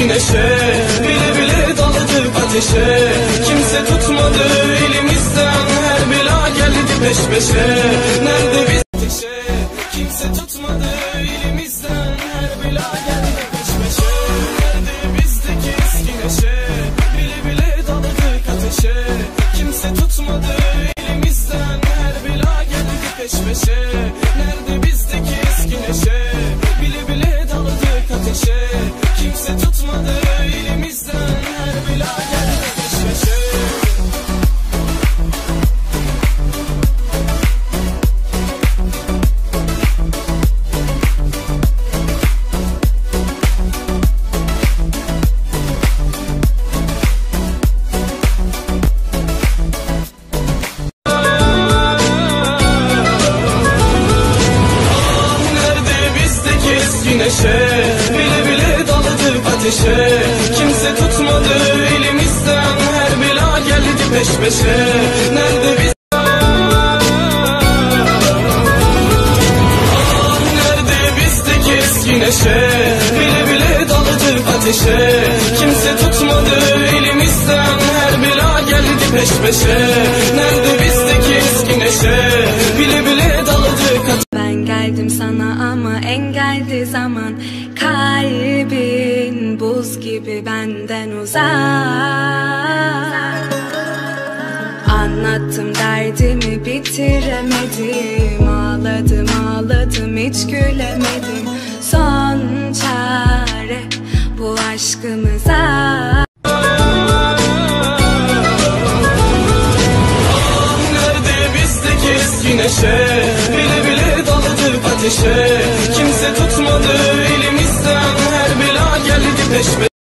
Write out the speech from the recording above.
neşe, bile bile daladık ateşe. Kimse tutmadı elimizden, her bela geldi peş peşe. Nerede biz ateşe, kimse tutmadı elimizden, her bela geldi peş peşe. Nerede bizdeki eski neşe, bile bile daladık ateşe. Kimse tutmadı elimizden, her bela geldi peş peşe. Nerede bizdeki eski neşe, bile bile daladık ateşe. Kimse tutmadı elimizden, her bela geldi peş peşe. Neşe, bile bile daladık ateşe. Kimse tutmadı elimizden, her bela geldi peş peşe. Nerede biz? Nerede bizdeki eski neşe, bile bile daladık ateşe. Kimse tutmadı elimizden, her bela geldi peş peşe. Nerede bizdeki eski neşe, bile bile daladık ateşe. Ben geldim sana ama engeldi zaman. Kalbin buz gibi benden uzak. Anlattım derdimi bitiremedim. Ağladım ağladım hiç gülemedim. Son çare bu aşkımıza. Nerede bizdeki eski neşe, bile bile daladık ateşe. Kimse tutmadı elimizden, her bela geldi peş peşe.